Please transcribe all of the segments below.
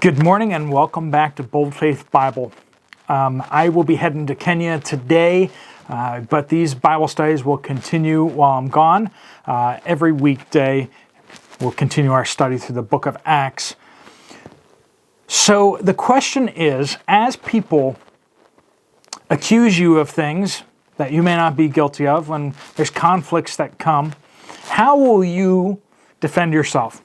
Good morning and welcome back to Bold Faith Bible. I will be heading to Kenya today, but these Bible studies will continue while I'm gone. Every weekday we'll continue our study through the book of Acts. So the question is, as people accuse you of things that you may not be guilty of, when there's conflicts that come, how will you defend yourself?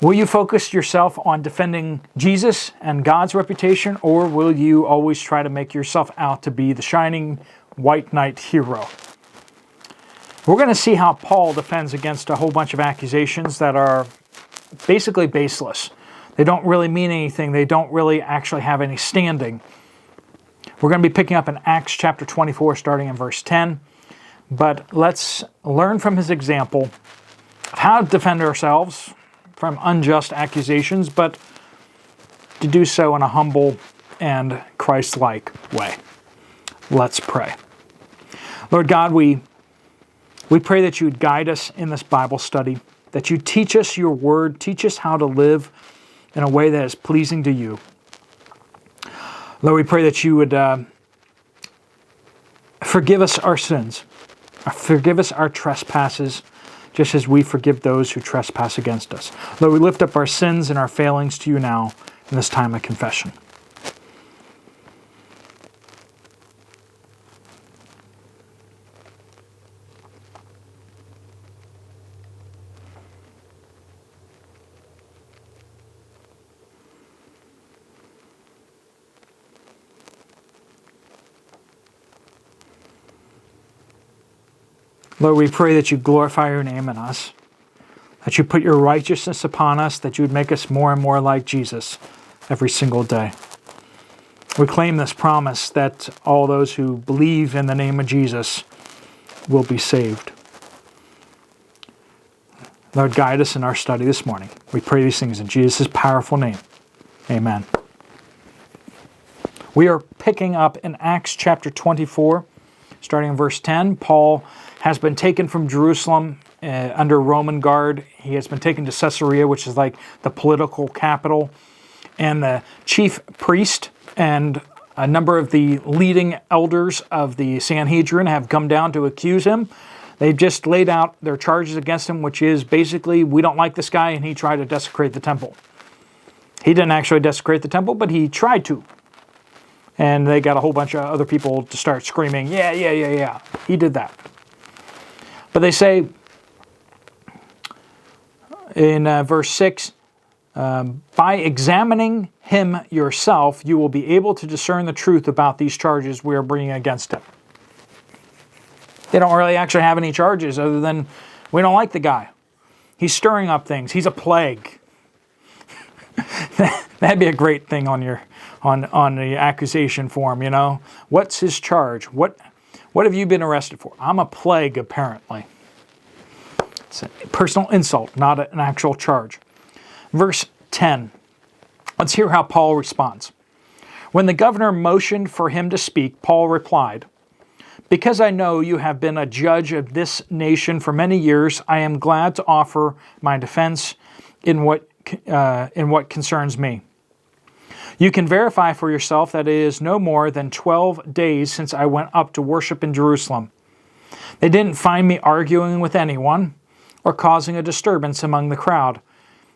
Will you focus yourself on defending Jesus and God's reputation, or will you always try to make yourself out to be the shining white knight hero? We're going to see how Paul defends against a whole bunch of accusations that are basically baseless. They don't really mean anything. They don't really actually have any standing. We're going to be picking up in Acts chapter 24, starting in verse 10. But let's learn from his example of how to defend ourselves from unjust accusations, but to do so in a humble and Christ-like way. Let's pray. Lord God, we pray that you would guide us in this Bible study, that you teach us your word, teach us how to live in a way that is pleasing to you. Lord, we pray that you would forgive us our sins, forgive us our trespasses, just as we forgive those who trespass against us. Lord, we lift up our sins and our failings to you now in this time of confession. Lord, we pray that you glorify your name in us, that you put your righteousness upon us, that you would make us more and more like Jesus every single day. We claim this promise that all those who believe in the name of Jesus will be saved. Lord, guide us in our study this morning. We pray these things in Jesus' powerful name. Amen. We are picking up in Acts chapter 24, starting in verse 10. Paul has been taken from Jerusalem under Roman guard. He has been taken to Caesarea, which is like the political capital. And the chief priest and a number of the leading elders of the Sanhedrin have come down to accuse him. They've just laid out their charges against him, which is basically, we don't like this guy and he tried to desecrate the temple. He didn't actually desecrate the temple, but he tried to. And they got a whole bunch of other people to start screaming, yeah, he did that. But they say in verse 6, by examining him yourself, you will be able to discern the truth about these charges we are bringing against him. They don't really actually have any charges other than, we don't like the guy. He's stirring up things. He's a plague. That'd be a great thing on your on the accusation form, you know. What's his charge? What have you been arrested for? I'm a plague, apparently. It's a personal insult, not an actual charge. Verse 10. Let's hear how Paul responds. When the governor motioned for him to speak, Paul replied, "Because I know you have been a judge of this nation for many years, I am glad to offer my defense in what concerns me. You can verify for yourself that it is no more than 12 days since I went up to worship in Jerusalem. They didn't find me arguing with anyone or causing a disturbance among the crowd,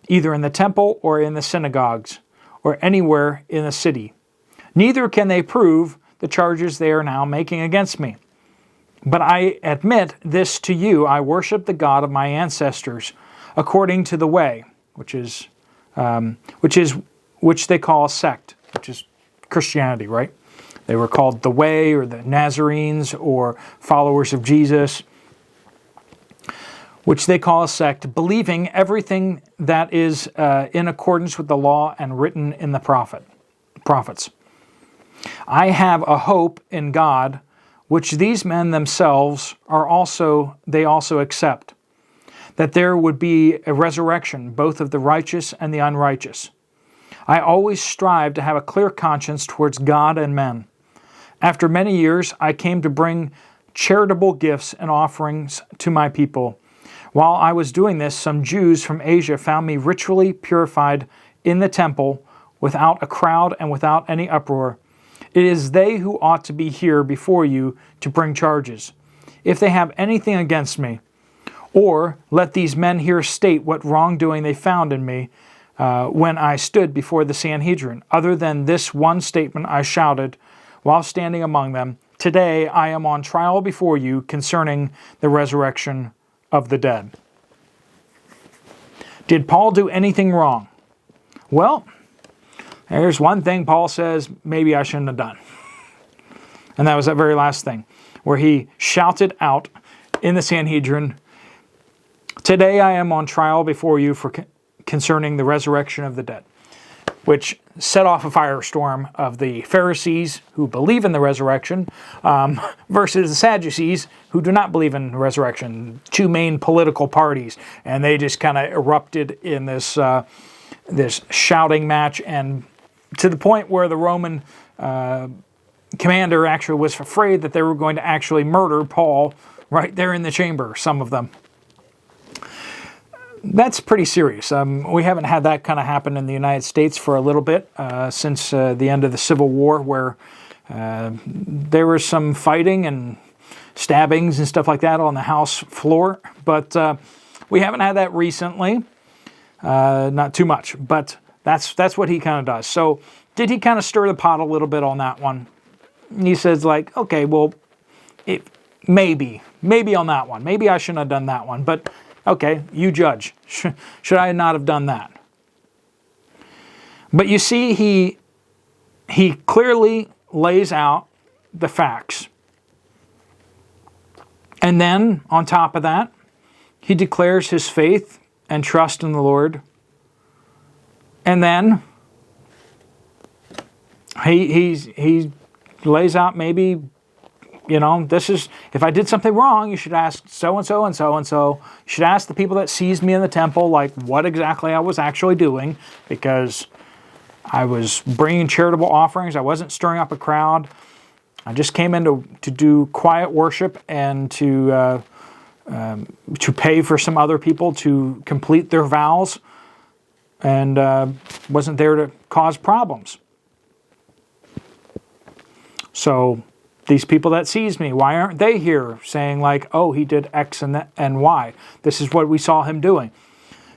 either in the temple or in the synagogues or anywhere in the city. Neither can they prove the charges they are now making against me. But I admit this to you, I worship the God of my ancestors according to the way," which they call a sect, which is Christianity, right? They were called the Way or the Nazarenes or followers of Jesus, which they call a sect, believing everything that is in accordance with the law and written in the prophets. I have a hope in God, which these men themselves also accept, that there would be a resurrection, both of the righteous and the unrighteous. I always strive to have a clear conscience towards God and men. After many years, I came to bring charitable gifts and offerings to my people. While I was doing this, some Jews from Asia found me ritually purified in the temple without a crowd and without any uproar. It is they who ought to be here before you to bring charges, if they have anything against me. Or let these men here state what wrongdoing they found in me when I stood before the Sanhedrin, other than this one statement I shouted while standing among them, today I am on trial before you concerning the resurrection of the dead. Did Paul do anything wrong? Well, there's one thing Paul says maybe I shouldn't have done. And that was that very last thing, where he shouted out in the Sanhedrin, today I am on trial before you for concerning the resurrection of the dead, which set off a firestorm of the Pharisees who believe in the resurrection versus the Sadducees who do not believe in the resurrection, two main political parties. And they just kind of erupted in this shouting match, and to the point where the Roman commander actually was afraid that they were going to actually murder Paul right there in the chamber, some of them. That's pretty serious. We haven't had that kind of happen in the United States for a little bit since the end of the Civil War, where there was some fighting and stabbings and stuff like that on the House floor. But we haven't had that recently. Not too much, but that's what he kind of does. So did he kind of stir the pot a little bit on that one? He says like, okay, well, maybe on that one. Maybe I shouldn't have done that one, but okay, you judge. Should I not have done that? But you see, he clearly lays out the facts. And then, on top of that, he declares his faith and trust in the Lord. And then, he lays out maybe, this is, if I did something wrong, you should ask so-and-so and so-and-so. You should ask the people that seized me in the temple, like, what exactly I was actually doing, because I was bringing charitable offerings. I wasn't stirring up a crowd. I just came in to do quiet worship and to pay for some other people to complete their vows, and wasn't there to cause problems. So these people that seized me, why aren't they here saying like, oh, he did X and Y. This is what we saw him doing.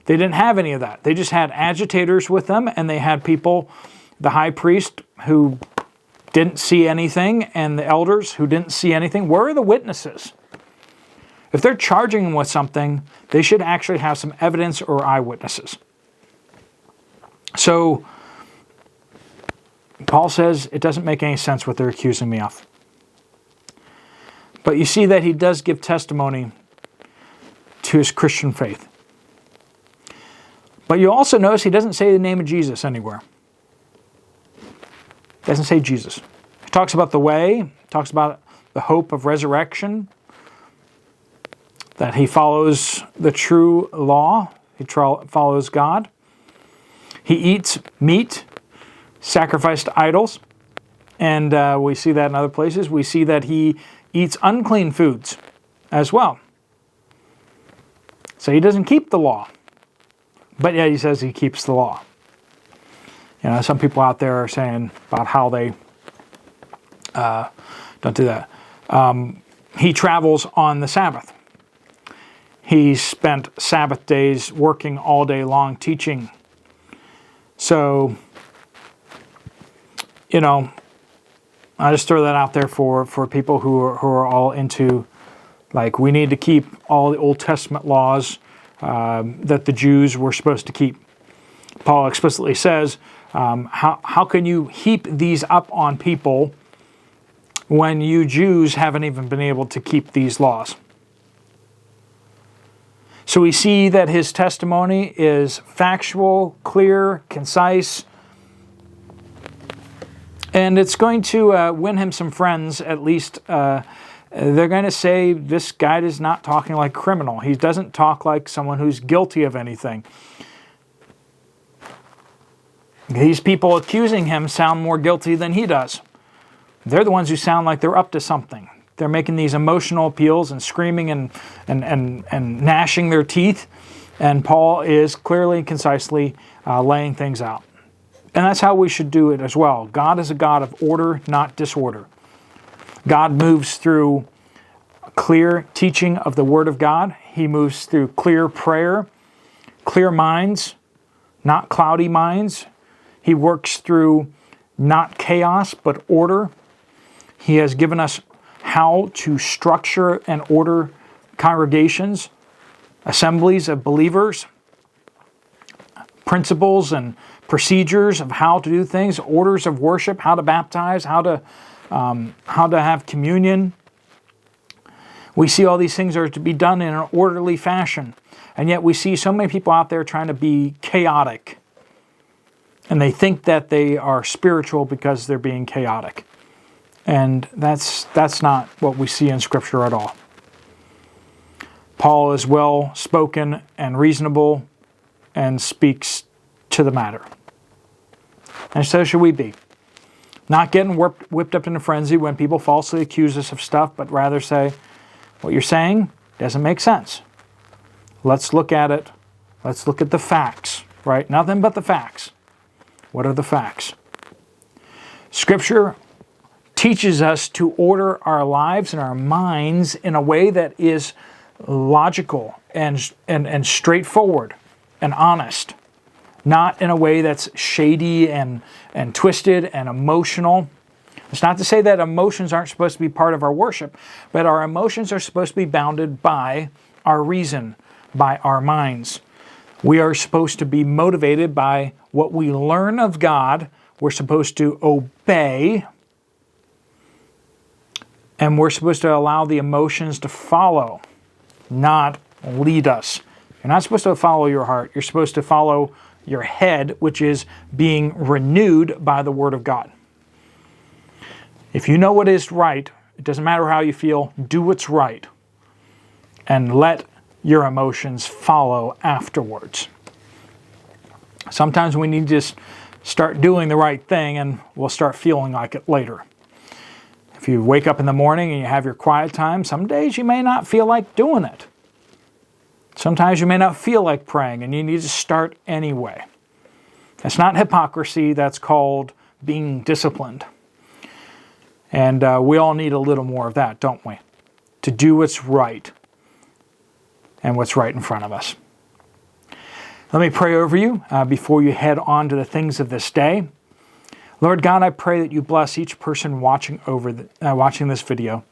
They didn't have any of that. They just had agitators with them, and they had people, the high priest who didn't see anything, and the elders who didn't see anything. Where are the witnesses? If they're charging them with something, they should actually have some evidence or eyewitnesses. So Paul says it doesn't make any sense what they're accusing me of. But you see that he does give testimony to his Christian faith. But you also notice he doesn't say the name of Jesus anywhere. He doesn't say Jesus. He talks about the way, talks about the hope of resurrection, that he follows the true law, he follows God. He eats meat sacrificed to idols, and we see that in other places. We see that he eats unclean foods as well. So he doesn't keep the law, but yet he says he keeps the law. Some people out there are saying about how they don't do that. He travels on the Sabbath. He spent Sabbath days working all day long teaching. So, I just throw that out there for people who are all into, like, we need to keep all the Old Testament laws that the Jews were supposed to keep. Paul explicitly says, how can you heap these up on people when you Jews haven't even been able to keep these laws? So we see that his testimony is factual, clear, concise, and it's going to win him some friends. At least they're going to say, this guy is not talking like a criminal. He doesn't talk like someone who's guilty of anything. These people accusing him sound more guilty than he does. They're the ones who sound like they're up to something. They're making these emotional appeals and screaming and gnashing their teeth. And Paul is clearly and concisely laying things out. And that's how we should do it as well. God is a God of order, not disorder. God moves through clear teaching of the Word of God. He moves through clear prayer, clear minds, not cloudy minds. He works through not chaos, but order. He has given us how to structure and order congregations, assemblies of believers, principles and procedures of how to do things, orders of worship, how to baptize, how to have communion. We see all these things are to be done in an orderly fashion. And yet we see so many people out there trying to be chaotic. And they think that they are spiritual because they're being chaotic. And that's not what we see in Scripture at all. Paul is well spoken and reasonable and speaks to the matter. And so should we be. Not getting whipped up in a frenzy when people falsely accuse us of stuff, but rather say, what you're saying doesn't make sense. Let's look at it. Let's look at the facts, right? Nothing but the facts. What are the facts? Scripture teaches us to order our lives and our minds in a way that is logical and straightforward and honest. Not in a way that's shady and twisted and emotional. It's not to say that emotions aren't supposed to be part of our worship, but our emotions are supposed to be bounded by our reason, by our minds. We are supposed to be motivated by what we learn of God. We're supposed to obey, and we're supposed to allow the emotions to follow, not lead us. You're not supposed to follow your heart. You're supposed to follow your head, which is being renewed by the Word of God. If you know what is right, it doesn't matter how you feel, do what's right. And let your emotions follow afterwards. Sometimes we need to just start doing the right thing and we'll start feeling like it later. If you wake up in the morning and you have your quiet time, some days you may not feel like doing it. Sometimes you may not feel like praying and you need to start anyway. That's not hypocrisy, that's called being disciplined. And we all need a little more of that, don't we? To do what's right and what's right in front of us. Let me pray over you before you head on to the things of this day. Lord God, I pray that you bless each person watching this video,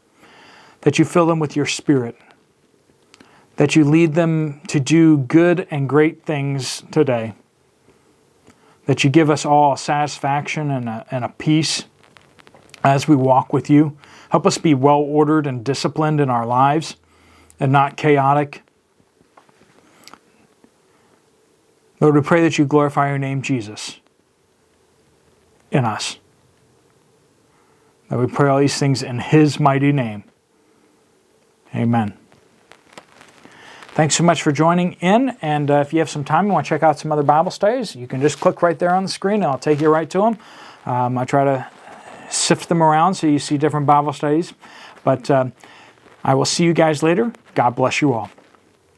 that you fill them with your Spirit, that you lead them to do good and great things today, that you give us all a satisfaction and a peace as we walk with you. Help us be well-ordered and disciplined in our lives and not chaotic. Lord, we pray that you glorify your name, Jesus, in us. That we pray all these things in his mighty name. Amen. Thanks so much for joining in, and if you have some time and want to check out some other Bible studies, you can just click right there on the screen and I'll take you right to them. I try to sift them around so you see different Bible studies, but I will see you guys later. God bless you all.